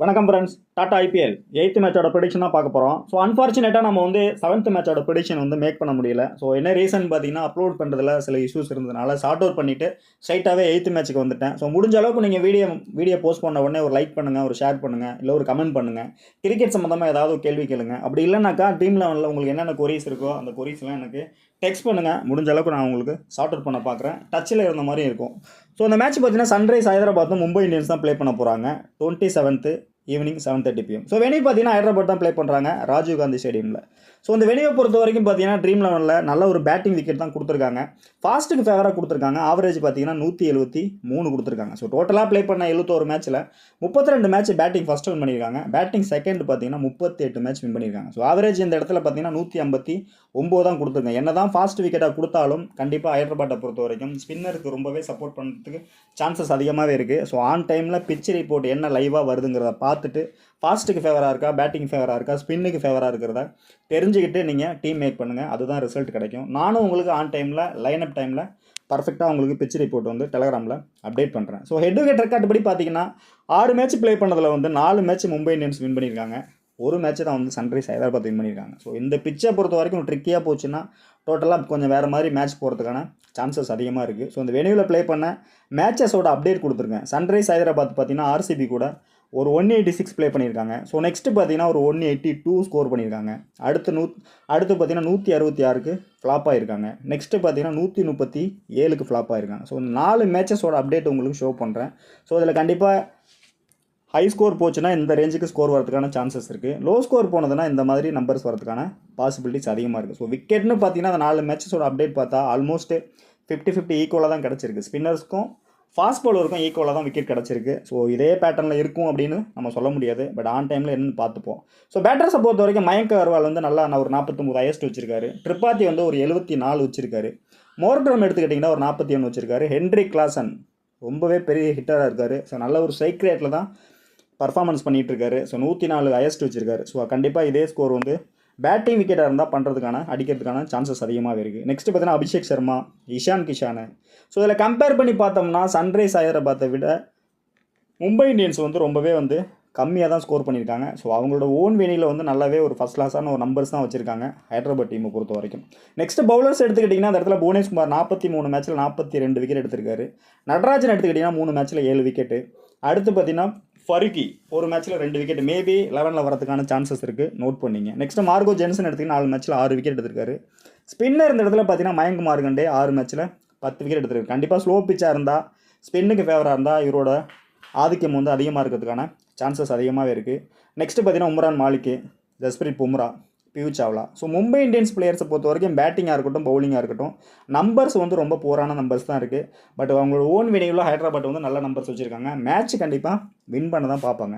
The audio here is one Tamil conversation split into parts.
வணக்கம் ஃப்ரெண்ட்ஸ். டாடா ஐபிஎல் 8th மேட்சோட ப்ரெடிக்ஷன் தான் பார்க்க போகிறோம். ஸோ அன்ஃபார்ச்சுனேட்டாக நம்ம வந்து 7th மேட்சோட ப்ரெடிக்ஷன் வந்து மேக் பண்ண முடியல. ஸோ என்ன ரீசன் பார்த்தீங்கன்னா, அப்லோட் பண்ணுறதுல சில இஷ்யூஸ் இருந்ததுனால ஷார்ட் அவுட் பண்ணிவிட்டு ஸ்ட்ரைட்டாகவே 8th மேட்ச்சுக்கு வந்துட்டேன். ஸோ முடிஞ்ச அளவுக்கு நீங்கள் வீடியோ போஸ்ட் பண்ண உடனே ஒரு லைக் பண்ணுங்கள், ஒரு ஷேர் பண்ணுங்கள், இல்லை ஒரு கமெண்ட் பண்ணுங்கள். கிரிக்கெட் சம்மந்தமாக ஏதாவது ஒரு கேள்வி கேளுங்க. அப்படி இல்லைனாக்கா டீம் லெவலில் உங்களுக்கு என்னென்ன கொரீஸ் இருக்கோ அந்த கொரீஸ்லாம் எனக்கு டெக்ஸ்ட் பண்ணுங்கள். முடிஞ்ச அளவுக்கு நான் உங்களுக்கு ஷார்ட் அவுட் பண்ண பார்க்குறேன். டச்சில் இருந்த மாதிரி இருக்கும். ஸோ இந்த மேட்ச் பார்த்தீங்கன்னா சன்ரைஸ் ஹைதராபாத்தும் மும்பை இந்தியன்ஸ் தான் ப்ளே பண்ண போகிறாங்க. 27th evening 7:30 PM. So venue பார்த்தீங்கன்னா ஹைதராபாத் தான் ப்ளே பண்ணுறாங்க, ராஜீவ் காந்தி ஸ்டேடியமில். ஸோ இந்த வெனியூவை பொறுத்த வரைக்கும் பார்த்தீங்கன்னா ட்ரீம் லெவனில் நல்ல ஒரு பேட்டிங் விக்கெட் தான் கொடுத்துருக்காங்க. ஃபாஸ்ட்டுக்கு ஃபேவராக கொடுத்துருக்காங்க. ஆவரேஜ் பார்த்தீங்கன்னா 173 கொடுத்துருக்காங்க. ஸோ டோட்டலாக ப்ளே பண்ண 71 மேட்ச்சில் 32 மேட்ச் பேட்டிங் ஃபஸ்ட்டு வின் பண்ணியிருக்காங்க. பேட்டிங் செகண்ட் பார்த்தீங்கன்னா 38 மேட்ச் வின் பண்ணியிருக்காங்க. ஸோ ஆவரேஜ் இந்த இடத்துல பார்த்தீங்கன்னா 159 தான் கொடுத்துருக்காங்க. என்ன தான் ஃபாஸ்ட் விக்கெட்டாக கொடுத்தாலும் கண்டிப்பாக ஹைதராபாத்தை பொறுத்த வரைக்கும் ஸ்பின்னருக்கு ரொம்பவே சப்போர்ட் பண்ணுறதுக்கு சான்சஸ் அதிகமாகவே இருக்குது. ஸோ ஆன் டைமில் பிட்ச் ரிப்போர்ட் என்ன லைவாக வருதுங்கிறத பார்த்துட்டு ஃபாஸ்ட்டுக்கு ஃபேவராக இருக்கா, பேட்டிங் ஃபேவராக இருக்கா, ஸ்பின்னுக்கு ஃபேவராக இருக்கிறத தெரிஞ்சுக்கிட்டு நீங்கள் டீம் மேக் பண்ணுங்கள். அதுதான் ரிசல்ட் கிடைக்கும். நானும் உங்களுக்கு ஆன் டைமில் லைனப் டைமில் பர்ஃபெக்டாக உங்களுக்கு பிட்ச் ரிப்போர்ட் வந்து டெலகிராமில் அப்டேட் பண்ணுறேன். So head to head record படி பார்த்தீங்கன்னா 6 மேட்ச் ப்ளே பண்ணதில் வந்து 4 மேட்ச் மும்பை இந்தியன்ஸ் வின் பண்ணியிருக்காங்க. ஒரு மேட்ச் தான் வந்து சன்ரைஸ் ஹைதராபாத் வின் பண்ணியிருக்காங்க. ஸோ இந்த பிச்சை பொறுத்த வரைக்கும் ட்ரிக்கியாக போச்சுன்னா டோட்டலாக கொஞ்சம் வேறு மாதிரி மேட்ச் போகிறதுக்கான சான்சஸ் அதிகமாக இருக்குது. ஸோ இந்த வெனியூவில் ப்ளே பண்ண மேட்சஸோட அப்டேட் கொடுத்துருக்கேன். சன்ரைஸ் ஹைதராபாத் பார்த்தீங்கன்னா ஆர்சிபி கூட ஒரு 186 ப்ளே பண்ணியிருக்காங்க. ஸோ நெக்ஸ்ட்டு பார்த்தீங்கன்னா ஒரு 182 ஸ்கோர் பண்ணியிருக்காங்க. அடுத்து பார்த்தீங்கன்னா 166க்கு ஃப்ளாப் ஆகிருக்காங்க. நெக்ஸ்ட்டு பார்த்தீங்கன்னா 137க்கு ஃப்ளாப் ஆகிருக்காங்க. ஸோ 4 மேட்சஸோட அப்டேட் உங்களுக்கு ஷோ பண்ணுறேன். ஸோ இதில் கண்டிப்பாக ஹை ஸ்கோர் போச்சுன்னா இந்த ரேஞ்சுக்கு ஸ்கோர் வரதுக்கான சான்சஸ் இருக்குது. லோ ஸ்கோர் போனதுன்னா இந்த மாதிரி நம்பர்ஸ் வரதுக்கான பாசிபிலிட்டிஸ் அதிகமாக இருக்குது. ஸோ விக்கெட்னு பார்த்தீங்கன்னா அந்த 4 மேட்சஸோட அப்டேட் பார்த்தா ஆல்மோஸ்ட் 50-50 ஈக்குவலாக தான் கிடச்சிருக்கு. ஸ்பின்னர்ஸ்க்கும் ஃபாஸ்ட் பவுலருக்கும் ஈக்குவலாக தான் விக்கெட் கிடச்சிருக்கு. ஸோ இதே பேட்டர்னில் இருக்கும் அப்படின்னு நம்ம சொல்ல முடியாது. பட் ஆன் டைமில் என்னென்னு பார்த்துப்போம். ஸோ பேட்டர்ஸை பொறுத்த வரைக்கும் மயங்க் அகர்வால் வந்து நல்லா ஒரு 49 ஹையஸ்ட் வச்சிருக்காரு. ட்ரிபாத்தி வந்து ஒரு 74 வச்சிருக்காரு. மோர்க்ரம் எடுத்துக்கிட்டிங்கன்னா ஒரு 41 வச்சிருக்காரு. ஹென்ரிக் கிளாசன் ரொம்பவே பெரிய ஹிட்டராக இருக்கார். ஸோ நல்ல ஒரு ஸ்ட்ரைக் ரேட்டில் தான் பர்ஃபார்மன்ஸ் பண்ணிகிட்டு இருக்காரு. ஸோ 104 ஹையஸ்ட் வச்சிருக்காரு. ஸோ கண்டிப்பாக இதே ஸ்கோர் வந்து பேட்டிங் விக்கெட்டாக இருந்தால் அடிக்கிறதுக்கான சான்சஸ் அதிகமாக இருக்குது. நெக்ஸ்ட் பார்த்தீங்கன்னா அபிஷேக் சர்மா, இஷான் கிஷானு. ஸோ இதில் கம்பேர் பண்ணி பார்த்தோம்னா சன்ரைஸ் ஹைதராபாத்தை விட மும்பை இந்தியன்ஸ் வந்து ரொம்பவே வந்து கம்மியாக தான் ஸ்கோர் பண்ணியிருக்காங்க. ஸோ அவங்களோட ஓன் வெனியில் வந்து நல்லாவே ஒரு ஃபஸ்ட் கிளாஸான ஒரு நம்பர்ஸ் தான் வச்சுருக்காங்க ஹைதராபாத் டீமை பொறுத்த வரைக்கும். நெக்ஸ்ட் பவுலர்ஸ் எடுத்துக்கிட்டிங்கன்னா அந்த இடத்துல புவனேஷ்குமார் 43 மேட்ச்சில் 42 விக்கெட் எடுத்திருக்காரு. நடராஜன் எடுத்துக்கிட்டிங்கன்னா 3 மேட்ச்சில் 7 விக்கெட்டு. அடுத்து பார்த்தீங்கன்னா ஃபருகி ஒரு மேட்ச்சில் 2 விக்கெட், மேபி 11ல் வரதுக்கான சான்சஸ் இருக்குது, நோட் பண்ணிங்க. நெக்ஸ்ட் மார்கோ ஜென்சன் எடுத்திங்கன்னா 4 மேட்ச்சில் 6 விக்கெட் எடுத்திருக்காரு. ஸ்பின்னர் இந்த இடத்துல பார்த்தீங்கன்னா மயங்க் மார்கண்டே 6 மேட்ச்சில் 10 விக்கெட் எடுத்திருக்காரு. கண்டிப்பாக ஸ்லோ பிச்சாக இருந்தால், ஸ்பின்னுக்கு ஃபேவராக இருந்தால் இவரோட ஆதிக்கம் வந்து அதிகமாக இருக்கிறதுக்கான சான்சஸ் அதிகமாகவே இருக்குது. நெக்ஸ்ட்டு பார்த்தீங்கன்னா உம்ரான் மாலிக், ஜஸ்பிரீத் பும்ரா, பியூஷ் சாவ்லா. ஸோ மும்பை இந்தியன்ஸ் பிளேயர்ஸை பொறுத்த வரைக்கும் பேட்டிங்காக இருக்கட்டும், பவுலிங்காக இருக்கட்டும், நம்பர்ஸ் வந்து ரொம்ப போரான நம்பர்ஸ் தான் இருக்குது. பட் அவங்களோட ஓன் வெனியூவில் ஹைதராபாத் வந்து நல்ல நம்பர்ஸ் வச்சுருக்காங்க. மேட்ச் கண்டிப்பாக வின் பண்ண தான் பார்ப்பாங்க.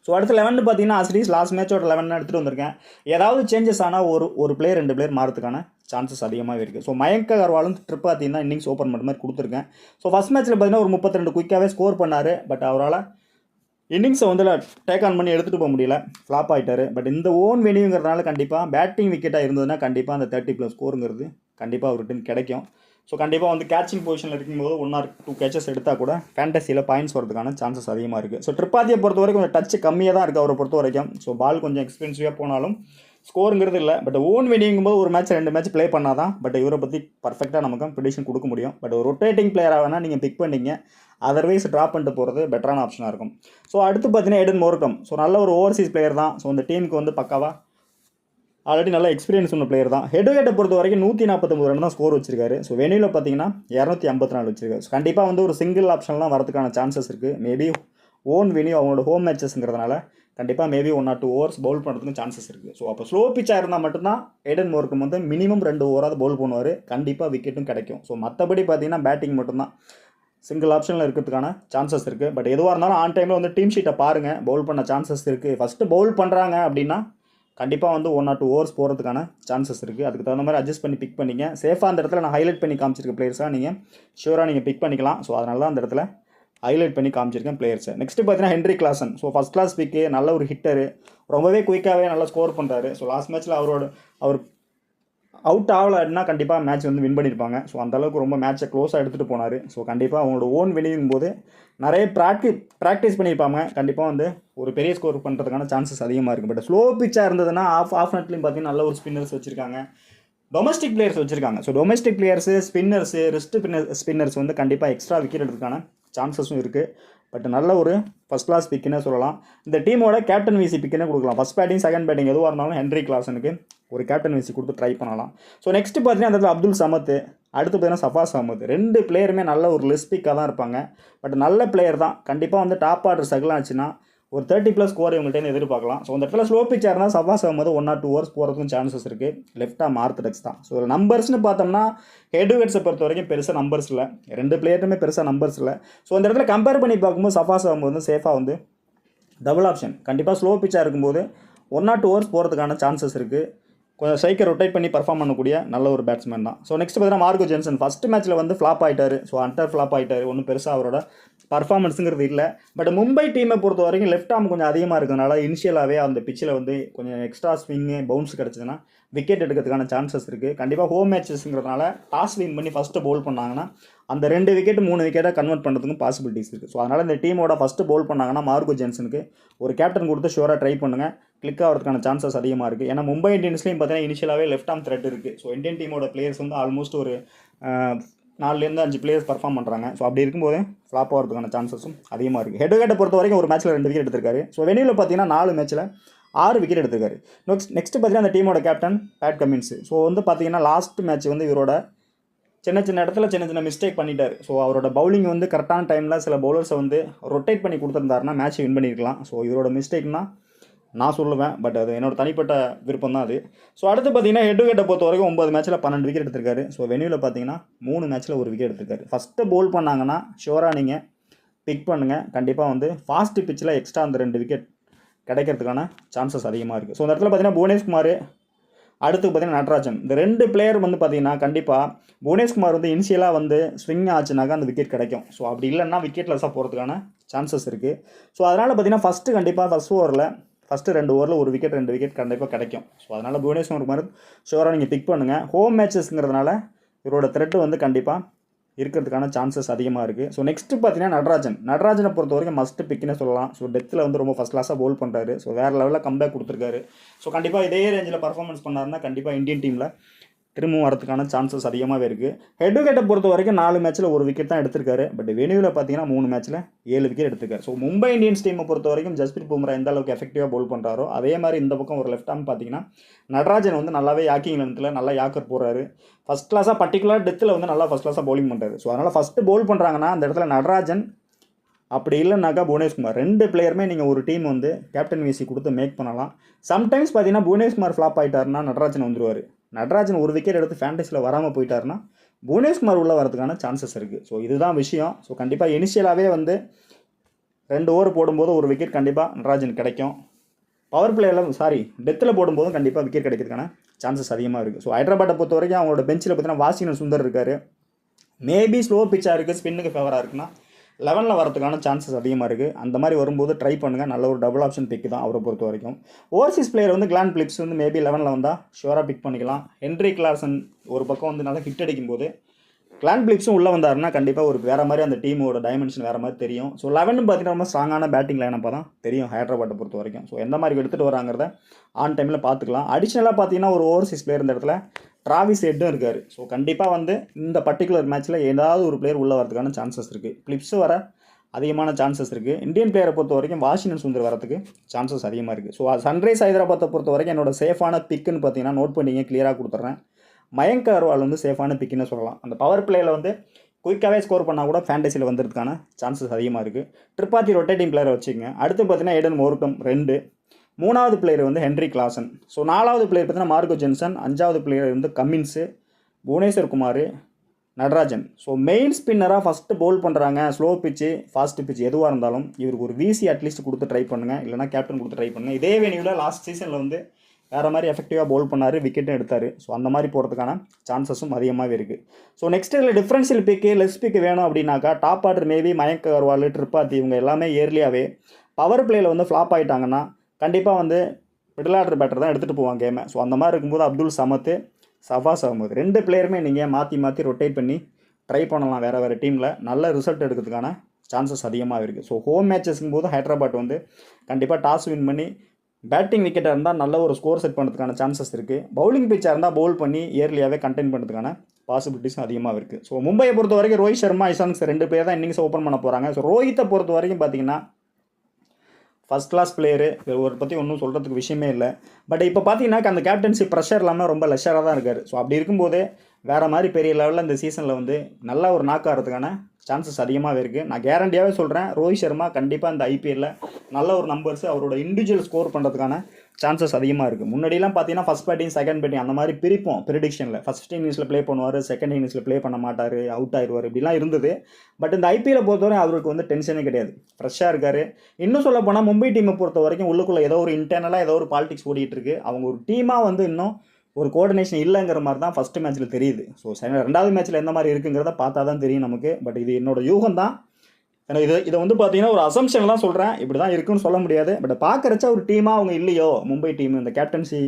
ஸோ அடுத்து 11 பார்த்தீங்கன்னா அஸ்ரீஸ் லாஸ்ட் மேட்சோட 11 எடுத்துகிட்டு வந்திருக்கேன். ஏதாவது சேஞ்சஸ் ஆனால் ஒரு பிளேயர் 2 பிளேயர் மாறதுக்கான சான்சஸ் அதிகமாக இருக்குது. ஸோ மயங்க் அகர்வாலும் ட்ரிபாத்தி தான் இன்னிங்ஸ் ஓப்பன் பண்ணுற மாதிரி கொடுத்துருக்கேன். ஸோ ஃபஸ்ட் மேட்ச்சில் பார்த்தீங்கன்னா ஒரு 32 குயிக்காகவே ஸ்கோர் பண்ணார். பட் அவரால் இன்னிங்ஸை வந்து டேக் ஆன் பண்ணி எடுத்துகிட்டு போக முடியல, ஃப்ளாப் ஆகிட்டார். பட் இந்த ஓன் வெனியூங்கிறதுனால கண்டிப்பாக பேட்டிங் விக்கெட்டாக இருந்ததுன்னா கண்டிப்பாக அந்த 30+ ஸ்கோருங்கிறது கண்டிப்பாக ஒரு ரிட்டன் கிடைக்கும். ஸோ கண்டிப்பாக வந்து கேட்சிங் பொசிஷனில் இருக்கும்போது 1 or 2 கேச்சஸ் எடுத்தால் கூட ஃபேண்டசியில் பாயிண்ட்ஸ் வரதுக்கான சான்சஸ் அதிகமாக இருக்குது. ஸோ ட்ரிபாத்தியை பொறுத்த வரைக்கும் கொஞ்சம் டச் கம்மியாக தான் இருக்குது அவரை பொறுத்த வரைக்கும். ஸோ பால் கொஞ்சம் எக்ஸ்பென்சிவாக போனாலும் ஸ்கோருங்கிறது இல்லை. பட் ஓன் வெனிங்கும் போது ஒரு மேட்ச் 2 மேட்ச் ப்ளே பண்ணால் தான் பட் இவரை பற்றி பர்ஃபெக்டாக நமக்கு ப்ரெடிக்ஷன் கொடுக்க முடியும். பட் ஒரு ரொட்டேட்டிங் பிளேயராக வேணால் நீங்கள் பிக் பண்ணிங்க, அதர்வைஸ் ட்ராப் பண்ணிட்டு போகிறது பெட்டரான ஆப்ஷனாக இருக்கும். ஸோ அடுத்து பார்த்தீங்கன்னா எடன் மோர்கம். ஸோ நல்ல ஒரு ஓவர்சீஸ் பிளேயர் தான். ஸோ இந்த டீமுக்கு வந்து பக்காவாக ஆல்ரெடி நல்ல எக்ஸ்பீரியன்ஸ் உள்ள பிளேயர் தான். ஹெட் டு ஹெட்டை பொறுத்த வரைக்கும் 149 ரன் தான் ஸ்கோர் வச்சிருக்காரு. ஸோ வெனியூவில் பார்த்தீங்கன்னா 254 வச்சிருக்காரு. ஸோ கண்டிப்பாக வந்து ஒரு சிங்கிள் ஆப்ஷன்லாம் வரதுக்கான சான்சஸ் இருக்குது. மேபி ஓன் வெனியூ அவங்களோட ஹோம் மேட்சஸ்ங்கிறதுனால கண்டிப்பாக மேபி 1 or 2 ஓவர்ஸ் பவுல் பண்ணுறதுக்கு சான்சஸ் இருக்குது. ஸோ அப்போ ஸ்லோ பிச்சாக இருந்தால் மட்டும்தான் எடன் மோர்கம் வந்து மினிமம் 2 ஓவராவது பவுல் பண்ணுவார். கண்டிப்பாக விக்கெட்டும் கிடைக்கும். ஸோ மற்றபடி பார்த்தீங்கன்னா பேட்டிங் மட்டும்தான் சிங்கிள் ஆப்ஷனில் இருக்கிறதுக்கான சான்சஸ் இருக்குது. பட் எதுவாக இருந்தாலும் ஆன் டைமில் வந்து டீம் ஷீட்டை பாருங்கள், பவுல் பண்ண சான்சஸ் இருக்குது. ஃபஸ்ட்டு பவுல் பண்ணுறாங்க அப்படின்னா கண்டிப்பாக வந்து 1 or 2 ஓவர்ஸ் போகிறதுக்கான சான்சஸ் இருக்குது. அதுக்கு தகுந்த மாதிரி அட்ஜஸ்ட் பண்ணி பிக் பண்ணிங்க. சேஃபாக அந்த இடத்துல நான் ஹைலைட் பண்ணி காமிச்சிருக்க பிளேயர்ஸாக நீங்கள் ஷூராக நீங்கள் பிக் பண்ணிக்கலாம். ஸோ அதனால தான் அந்த இடத்துல ஹைலைட் பண்ணி காமிச்சிருக்கேன் பிளேயர்ஸை. நெக்ஸ்ட்டு பார்த்தீங்கன்னா Heinrich Klaasen. So first class pick, நல்ல ஒரு ஹிட்டரு, ரொம்பவே குயிக்காகவே நல்லா ஸ்கோர் பண்ணுறாரு. ஸோ லாஸ்ட் மேட்ச்சில் அவர் அவுட் ஆகலைன்னா கண்டிப்பாக மேட்ச் வந்து வின் பண்ணியிருப்பாங்க. ஸோ அந்தளவுக்கு ரொம்ப மேட்சை க்ளோஸாக எடுத்துகிட்டு போனார். ஸோ கண்டிப்பாக அவங்களோட ஓன் வினிங் போது நிறைய ப்ராக்டிஸ் பண்ணியிருப்பாங்க. கண்டிப்பாக வந்து ஒரு பெரிய ஸ்கோர் பண்ணுறதுக்கான சான்சஸ் அதிகமாக இருக்குது. பட் ஸ்லோ பிச்சாக இருந்ததுன்னா ஆஃப் நெட்லையும் பார்த்தீங்கன்னா நல்ல ஒரு ஸ்பின்னர்ஸ் வச்சுருக்காங்க, டொமஸ்டிக் பிளேயர்ஸ் வச்சுருக்காங்க. So domestic players, spinners, spinners வந்து கண்டிப்பாக எக்ஸ்ட்ரா விக்கெட் எடுக்கிறதுக்கான சான்சஸும் இருக்குது. பட் நல்ல ஒரு ஃபஸ்ட் கிளாஸ் பிக்குன்னே சொல்லலாம். இந்த டீமோட கேப்டன் விசி பிக்குன்னே கொடுக்கலாம். ஃபஸ்ட் பேட்டிங், செகண்ட் பேட்டிங் எதுவாக இருந்தாலும் ஹென்ரி கிளாசனுக்கு ஒரு கேப்டன் விசி கொடுத்து ட்ரை பண்ணலாம். ஸோ நெக்ஸ்ட் பார்த்தீங்கன்னா அந்த அப்துல் சமத், அடுத்து பார்த்தீங்கன்னா சஃபாஸ் அஹமத். 2 பிளேயருமே நல்ல ஒரு லெஸ் பிக்காக தான் இருப்பாங்க. பட் நல்ல பிளேயர் தான். கண்டிப்பாக வந்து டாப் ஆர்டர் ஸ்ட்ரகிள் ஆச்சுன்னா ஒரு 30+ ஸ்கோர் இவங்கள்ட்ட எதிர்பார்க்கலாம். ஸோ அந்த இடத்துல ஸ்லோ பிச்சாக இருந்தால் சஃபாஸ் அஹமத் 1 or 2 ஓவர்ஸ் போகிறதுக்கும் சான்சஸ் இருக்குது. லெஃப்டாக ஆர்த்தடாக்ஸ் தான். ஸோ நம்பர்ஸ்னு பார்த்தோம்னா ஹெட்விகெட்ஸை பொறுத்த வரைக்கும் பெருசாக நம்பர்ஸ் இல்லை. 2 பிளேயருமே பெருசாக நம்பர்ஸ் இல்லை. ஸோ அந்த இடத்துல கம்பேர் பண்ணி பார்க்கும்போது சஃபாஸ் அஹமத் வந்து சேஃபாக வந்து டபுள் ஆப்ஷன். கண்டிப்பாக ஸ்லோ பிச்சாக இருக்கும்போது 1 or 2 ஓவர்ஸ் போகிறதுக்கான சான்சஸ் இருக்குது. கொஞ்சம் ஸ்ட்ரைக்கை ரொட்டேட் பண்ணி பர்ஃபார்ம் பண்ணக்கூடிய நல்ல ஒரு பேட்ஸ்மேன் தான். ஸோ நெக்ஸ்ட் பார்த்தீங்கன்னா மார்கோ ஜென்சன் ஃபஸ்ட் மேட்ச்சில் வந்து ஃப்ளாப் ஆகிட்டார். ஸோ ஃப்ளாப் ஆகிட்டார். ஒன்றும் பெருசாக அவரோட பர்ஃபார்மன்ஸுங்கிறது இல்லை. பட் மும்பை டீமை பொறுத்த வரைக்கும் லெஃப்ட் ஆர்ம் கொஞ்சம் அதிகமாக இருக்கிறதுனால இனிஷியலாகவே அந்த பிச்சில் வந்து கொஞ்சம் எக்ஸ்ட்ரா ஸ்விங்கு பவுன்ஸ் கிடச்சிதுன்னா விக்கெட் எடுக்கிறதுக்கான சான்சஸ் இருக்குது. கண்டிப்பாக ஹோம் மேட்சஸ்ங்கிறதுனால டாஸ் வின் பண்ணி ஃபஸ்ட்டு பவுல் பண்ணாங்கன்னா அந்த 2 விக்கெட் 3 விக்கெட்டாக கன்வெர்ட் பண்ணுறதுக்கும் பாசிபிலிட்டிஸ் இருக்குது. ஸோ அதனால் இந்த டீமோட ஃபஸ்ட்டு பவுல் பண்ணாங்கன்னா மார்கோ ஜென்சனுக்கு ஒரு கேப்டன் கொடுத்து ஷோராக ட்ரை பண்ணுங்கள். கிளிக் ஆகிறதுக்கான சான்சஸ் அதிகமாக இருக்குது. ஏன்னா மும்பை இந்தியன்ஸ்லையும் பார்த்தீங்கன்னா இனிஷியலாகவே லெஃப்ட் ஆர்ம் த்ரெட் இருக்குது. ஸோ இந்தியன் டீமோட பிளேயர்ஸ் வந்து ஆல்மோஸ்ட் ஒரு 4-5 பிளேயர்ஸ் பர்ஃபார்ம் பண்ணுறாங்க. ஸோ அப்படி இருக்கும்போது ஃப்ளாப் ஆகிறதுக்கான சான்சஸும் அதிகமாக இருக்குது. ஹெட்விகெட்டை பொறுத்த வரைக்கும் ஒரு மேட்ச்சில் 2 விக்கெட் எடுத்திருக்காரு. ஸோ வெனியூவில் பார்த்தீங்கன்னா 4 மேட்ச்சில் 6 விக்கெட் எடுத்திருக்காரு. நெக்ஸ்ட் பார்த்தீங்கன்னா அந்த டீமோட கேப்டன் பேட் கமின்ஸ். ஸோ வந்து பார்த்தீங்கன்னா லாஸ்ட் மேட்ச் வந்து இவரோட சின்ன இடத்துல மிஸ்டேக் பண்ணிட்டார். ஸோ அவரோட பவுலிங் வந்து கரெக்டான டைமில் சில பவுலர்ஸை வந்து ரொட்டேட் பண்ணி கொடுத்துருந்தாருன்னா மேட்ச் வின் பண்ணியிருக்கலாம். ஸோ இவரோட மிஸ்டேக்னா நான் சொல்லுவேன். பட் அது என்னோட தனிப்பட்ட விருப்பம் தான் அது. ஸோ அடுத்து பார்த்தீங்கன்னா ஹெட்விகெட்டை பொறுத்த வரைக்கும் 9 மேட்ச்சில் 12 விக்கெட் எடுத்திருக்காரு. ஸோ வெனியூவில் பார்த்தீங்கன்னா 3 மேட்ச்சில் 1 விக்கெட் எடுத்திருக்காரு. ஃபஸ்ட்டு பவுல் பண்ணாங்கன்னா ஷோராக நீங்கள் பிக் பண்ணுங்கள். கண்டிப்பாக வந்து ஃபாஸ்ட் பிச்சில் எக்ஸ்ட்ரா அந்த 2 விக்கெட் கிடைக்கிறதுக்கான சான்சஸ் அதிகமாக இருக்குது. ஸோ அந்த இடத்துல பார்த்தீங்கன்னா புவனேஷ்குமார், அடுத்து பார்த்தீங்கன்னா நடராஜன், இந்த 2 பிளேயர் வந்து பார்த்தீங்கன்னா கண்டிப்பாக புவனேஷ்குமார் வந்து இனிஷியலாக வந்து ஸ்விங் ஆச்சுனாக்கா அந்த விக்கெட் கிடைக்கும். ஸோ அப்படி இல்லைன்னா விக்கெட் லெஸ்ஸாக போகிறதுக்கான சான்சஸ் இருக்குது. ஸோ அதனால் பார்த்தீங்கன்னா ஃபஸ்ட் ஓவரில் ஃபஸ்ட்டு 2 ஓவரில் 1 விக்கெட் 2 விக்கெட் கண்டிப்பாக கிடைக்கும். ஸோ அதனால் புவனேஷ்குமார் ஷோராக நீங்கள் பிக் பண்ணுங்கள். ஹோம் மேட்சஸ்ங்கிறதுனால இவரோட த்ரெட் வந்து கண்டிப்பாக இருக்கிறதுக்கான சான்சஸ் அதிகமாக இருக்குது. ஸோ நெக்ஸ்ட்டு பார்த்தீங்கன்னா நடராஜனை பொறுத்த வரைக்கும் மஸ்ட் பிக்னே சொல்லலாம். ஸோ டெத்தில் வந்து ரொம்ப ஃபஸ்ட் கிளாஸாக பவுல் பண்ணுறாரு. ஸோ வேறு லெவலில் கம்பேக் கொடுத்துருக்காரு. ஸோ கண்டிப்பாக இதே ரேஞ்சில் பர்ஃபார்மன்ஸ் பண்ணாருன்னா கண்டிப்பாக இந்தியன் டீமில் திரும்பவும் வரதுக்கான சான்சஸ் அதிகமாகவே இருக்குது. ஹெட்விகெட்டை பொறுத்த வரைக்கும் 4 மேட்ச்சில் 1 விக்கெட் தான் எடுத்திருக்காரு. பட் வெனியூவில் பார்த்தீங்கன்னா 3 மேட்ச்சில் 7 விக்கெட் எடுத்திருக்காரு. ஸோ மும்பை இந்தியன்ஸ் டீமை பொறுத்த வரைக்கும் ஜஸ்பிரீத் பும்ரா எந்த அளவுக்கு எஃபெக்டிவாக பவுல் பண்ணுறாரோ அதே மாதிரி இந்த பக்கம் ஒரு லெஃப்ட் ஆர்ம் பார்த்தீங்கன்னா நடராஜன் வந்து நல்லாவே யாக்கிங் லென்த்தில் நல்லா யாக்கர் போடுறாரு. ஃபஸ்ட் கிளாஸாக பர்டிகுலர் டெத்தில் வந்து நல்லா ஃபஸ்ட் கிளாஸாக பவுலிங் பண்ணுறாரு. ஸோ அதனால் ஃபஸ்ட்டு பவுல் பண்ணுறாங்கன்னா அந்த இடத்துல நடராஜன், அப்படி இல்லைனாக்கா புவனேஷ்குமார், 2 பிளேயருமே நீங்கள் ஒரு டீம் வந்து கேப்டன் விசி கொடுத்து மேக் பண்ணலாம். சம்டைம்ஸ் பார்த்தீங்கன்னா புவனேஷ்குமார் ஃப்ளாப் ஆகிட்டாருன்னா நடராஜன் வந்துடுவார். நடராஜன் 1 விக்கெட் எடுத்து ஃபேண்டஸியில் வராமல் போயிட்டாருன்னா புவனேஷ்குமார் உள்ளே வரதுக்கான சான்சஸ் இருக்குது. ஸோ இதுதான் விஷயம். ஸோ கண்டிப்பாக இனிஷியலாகவே வந்து 2 ஓவர் போடும்போது 1 விக்கெட் கண்டிப்பாக நடராஜன் கிடைக்கும். பவர் பிளேயில் டெத்தில் போடும்போதும் கண்டிப்பாக விக்கெட் கிடைக்கிறதுக்கான சான்சஸ் அதிகமாக இருக்குது. ஸோ ஹைதராபாத்தை பொறுத்த வரைக்கும் அவங்களோட பெஞ்சில் பார்த்தீங்கன்னா வாஷிங்டன் சுந்தர் இருக்கார். மேபி ஸ்லோ பிச்சாக இருக்குது, ஸ்பின்னுக்கு ஃபேவராக இருக்குன்னா 11ல் வரதுக்கான சான்சஸ் அதிகமாக இருக்குது. அந்த மாதிரி வரும்போது ட்ரை பண்ணுங்கள். நல்ல ஒரு டபுள் ஆப்ஷன் பிக் தான் அவரை பொறுத்த வரைக்கும். ஓவர்சீஸ் பிளேயர் வந்து கிளான் பிலிப்ஸ் வந்து மேபி 11ல் வந்தால் ஷுவராக பிக் பண்ணிக்கலாம். ஹென்ரி கிளாசன் ஒரு பக்கம் வந்து நல்லா ஹிட் அடிக்கும்போது கிளான் பிலிப்ஸும் உள்ளே வந்தாருன்னா கண்டிப்பாக ஒரு வேறு மாதிரி அந்த டீமோட டைமென்ஷன் வேறு மாதிரி தெரியும். ஸோ 11 பார்த்தீங்கன்னா ரொம்ப ஸ்ட்ராங்கான பேட்டிங் லைனப்பாக தான் தெரியும் ஹைதராபாத்தை பொறுத்த வரைக்கும். ஸோ எந்த மாதிரி எடுத்துகிட்டு வராங்கிறத ஆன் டைமில் பார்த்துக்கலாம். அடிஷ்னலாக பார்த்தீங்கன்னா ஒரு ஓவர்சீஸ் பிளேயர் இந்த இடத்துல டிராவிஸ் ஹெட்டும் இருக்கார். ஸோ கண்டிப்பாக வந்து இந்த பர்டிகுலர் மேட்ச்சில் ஏதாவது ஒரு பிளேயர் உள்ளே வரதுக்கான சான்சஸ் இருக்குது. பிலிப்ஸ் வர அதிகமான சான்சஸ் இருக்குது. இந்தியன் பிளேயரை பொறுத்த வரைக்கும் வாஷிங்டன் சுந்தர் வரதுக்கு சான்சஸ் அதிகமாக இருக்குது. ஸோ சன்ரைஸ் ஹைதராபாத்தை பொறுத்த வரைக்கும் என்னோட சேஃபான பிக்குன்னு பார்த்தீங்கன்னா நோட் பண்ணிங்க கிளியராக கொடுத்துட்றேன். மயங்க் அகர்வால் வந்து சேஃபான பிக்குன்னு சொல்லலாம். அந்த பவர் பிளேயில் வந்து குயிக்காகவே ஸ்கோர் பண்ணால் கூட ஃபேண்டஸியில் வந்துறதுக்கான சான்சஸ் அதிகமாக இருக்குது. ட்ரிப்பாத்தி ரொட்டேட்டிங் பிளேயரை வச்சுக்கோங்க. அடுத்து பார்த்தீங்கன்னா ஏடன் மோர்கம் 2, 3வது பிளேயர் வந்து ஹென்ரி கிளாசன். ஸோ 4வது பிளேயர் பார்த்தீங்கன்னா மார்கோ ஜென்சன், 5வது பிளேயர் வந்து Cummins, Bhuvneshwar Kumar, Natarajan. So main ஸ்பின்னராக ஃபஸ்ட்டு பவுல் பண்ணுறாங்க. ஸ்லோ பிச்சு ஃபாஸ்ட் பிச்சு எதுவாக இருந்தாலும் இவருக்கு ஒரு விசி அட்லீஸ்ட் கொடுத்து ட்ரை பண்ணுங்கள். இல்லைனா கேப்டன் கொடுத்து ட்ரை பண்ணுங்கள். இதே வெனியூவில் லாஸ்ட் சீசனில் வந்து வேறு மாதிரி எஃபெக்டிவாக பவுல் பண்ணார், விக்கெட்டும் எடுத்தார். ஸோ அந்த மாதிரி போகிறதுக்கான சான்சஸும் அதிகமாகவே இருக்குது. ஸோ நெக்ஸ்ட் இதில் டிஃப்ரென்ஷியல் பிக்கு லெஸ் பிக்கு வேணும் அப்படின்னாக்கா top order maybe Mayank Agarwal, Tripathi இவங்க எல்லாமே இயர்லியாகவே பவர் பிளேயில் வந்து ஃப்ளாப் ஆகிட்டாங்கன்னா கண்டிப்பாக வந்து மிடில் ஆர்டர் பேட்டர் தான் எடுத்துகிட்டு போவாங்க கேமை. ஸோ அந்த மாதிரி இருக்கும்போது அப்துல் சமத், சஃபாஸ் அகமது 2 பிளேயருமே நீங்கள் மாற்றி ரொட்டேட் பண்ணி ட்ரை பண்ணலாம் வேறு டீமில். நல்ல ரிசல்ட் எடுக்கிறதுக்கான சான்சஸ் அதிகமாக இருக்குது. ஸோ ஹோம் மேட்சஸ்ங்கும் போது ஹைதராபாத் வந்து கண்டிப்பாக டாஸ் வின் பண்ணி பேட்டிங் விக்கெட்டாக இருந்தால் நல்ல ஒரு ஸ்கோர் செட் பண்ணுறதுக்கான சான்சஸ் இருக்குது. பவுலிங் பிச்சாக இருந்தால் பவுல் பண்ணி இயர்லியாகவே கண்டெயின் பண்ணுறதுக்கான பாசிபிலிட்டிஸும் அதிகமாக இருக்குது. ஸோ மும்பையை பொறுத்த வரைக்கும் ரோஹித் சர்மா, இஷான் கிஷன் 2 பேர் தான் இன்னிங்ஸ் ஓப்பன் பண்ண போகிறாங்க. ஸோ ரோஹித்தை பொறுத்த வரைக்கும் பார்த்தீங்கன்னா ஃபஸ்ட் கிளாஸ் பிளேயரு, ஒரு பற்றி ஒன்றும் சொல்கிறதுக்கு விஷயமே இல்லை. பட் இப்போ பார்த்தீங்கன்னா அந்த கேப்டன்சி ப்ரெஷர் இல்லாமல் ரொம்ப லெஷராக தான் இருக்கார். ஸோ அப்படி இருக்கும்போது வேறு மாதிரி பெரிய லெவலில் இந்த சீசனில் வந்து நல்ல ஒரு நாக் ஆகிறதுக்கான சான்சஸ் அதிகமாகவே இருக்குது. நான் கேரண்டியாகவே சொல்கிறேன், ரோஹித் சர்மா கண்டிப்பாக இந்த ஐபிஎல்லில் நல்ல ஒரு நம்பர்ஸ் அவரோட இண்டிவிஜுவல் ஸ்கோர் பண்ணுறதுக்கான சான்சஸ் அதிகமாக இருக்குது. முன்னாடிலாம் பார்த்தீங்கன்னா ஃபஸ்ட் பேட்டிங் செகண்ட் பேட்டிங் அந்த மாதிரி பிரிப்போம் ப்ரிடிக்ஷனில். ஃபஸ்ட் இன்னிங்ஸில் ப்ளே பண்ணுவார், செகண்ட் இன்னிங்ஸில் ப்ளே பண்ண மாட்டார், அவுட் ஆயிடுவார், இப்படிலாம் இருந்தது. பட் இந்த ஐபிஎல்லை பொறுத்தவரை அவருக்கு வந்து டென்ஷனே கிடையாது, ஃப்ரெஷ்ஷாக இருக்கார். இன்னும் சொல்ல போனால் மும்பை டீமை பொறுத்த வரைக்கும் உள்ளுக்குள்ளே ஏதோ ஒரு இன்டர்னலாக ஏதோ ஒரு பாலிடிக்ஸ் ஓடிட்டு இருக்கு. அவங்க ஒரு டீமாக வந்து இன்னும் ஒரு கோஆர்டினேஷன் இல்லைங்கிற மாதிரி தான் ஃபஸ்ட்டு மேட்ச்சில் தெரியுது. ஸோ ரெண்டாவது மேட்ச்சில் எந்த மாதிரி இருக்குங்கிறத பார்த்தா தான் தெரியும் நமக்கு. பட் இது என்னோட யூகம் தான். ஏன்னா இதை வந்து பார்த்தீங்கன்னா ஒரு அசம்ஷன் தான் சொல்கிறேன், இப்படி தான் இருக்குன்னு சொல்ல முடியாது. பட் பார்க்குறச்சா ஒரு டீமாக அவங்க இல்லையோ, மும்பை டீம் இந்த கேப்டன்சி